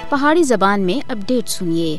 پہاڑی زبان میں اپڈیٹ سنیے۔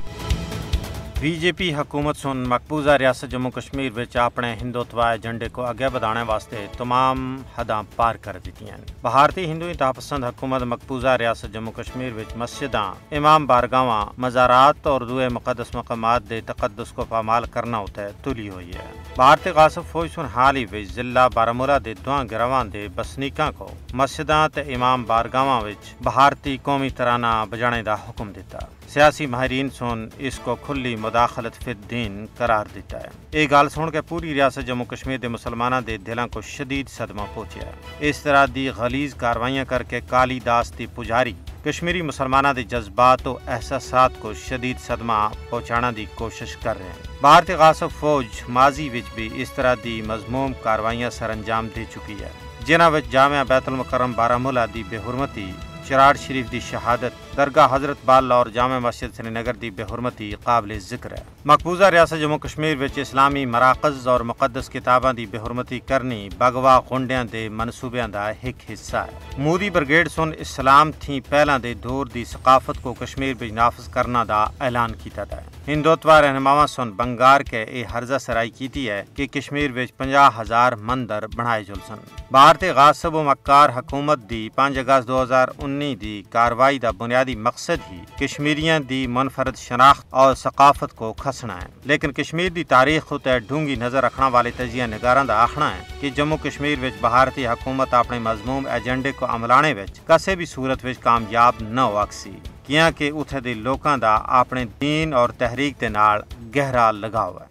بی جے پی حکومت سن مقبوضہ ریاست جموں کشمیر وچ اپنے ہندوتوا ایجنڈے کو اگے بڑھانے واسطے تمام حداں پار کر دیتی ہیں۔ بھارتی ہندو انتہا پسند حکومت مقبوضہ ریاست جموں کشمیر وچ مسجداں، امام بارگاہاں، مزارات اور دوئے مقدس مقامات دے تقدس کو پامال کرنا ہوتا ہے تلی ہوئی ہے۔ بھارتی غاصب فوج سن حال ہی وچ ضلع بارامولہ دے دوواں گراواں دے بسنیکاں کو مسجداں تے امام بارگاہاں وچ بھارتی قومی ترانہ بجانے دا حکم دیتا۔ سیاسی ماہرین سن اس کو کھلی مداخلت فی الدین قرار دیتا ہے۔ یہ گل سن کے پوری ریاست جموں کشمیر دے مسلمانوں دے دلاں کو شدید صدمہ پہنچیا ہے۔ اس طرح دی غلیظ کاروائیاں کر کے کالی داس دی پجاری کشمیری مسلمانوں دے جذبات و احساسات کو شدید صدمہ پہنچانا دی کوشش کر رہے ہیں۔ بھارتی غاصب فوج ماضی وچ بھی اس طرح دی مذموم کاروائیاں سر انجام دے چکی ہے، جنہاں وچ جامعہ بیت المکرم بارامولہ دی بے حرمتی، چراڑ شریف دی شہادت، درگاہ حضرت بال اور جامع مسجد سری نگر دی بے حرمتی قابل ذکر ہے۔ مقبوضہ ریاست جموں کشمیر وچ اسلامی مراکز اور مقدس کتاباں دی بے حرمتی کرنی بگوا غنڈیاں دے منصوبیاں دا ایک حصہ ہے۔ مودی برگیڈ سن اسلام تھی پہلاں دے دور دی ثقافت کو کشمیر وچ نافذ کرنا دا اعلان کیتا ہے۔ ہندوتوا رہنماواں سن بنگار کے اے ہرزہ سرائی کیتی ہے کہ کشمیر وچ 50,000 مندر بنائے جلسن۔ بھارتی غاصب و مکار حکومت دی 5 اگست 2019 دی کاروائی دا بنیادی مقصد ہی کشمیریاں دی منفرد شناخت اور ثقافت کو کھسنا ہے، لیکن کشمیر دی تاریخ تے ڈونگی نظر رکھنا والے تجزیہ نگاراں دا آخنا ہے کہ جموں کشمیر وچ بھارتی حکومت اپنے مضموم ایجنڈے کو عملانے وچ کسے بھی صورت وچ کامیاب نہ ہو سکسی، کیونکہ اتھے دے لوکاں دا اپنے دین اور تحریک دے نال گہرا لگاؤ ہے۔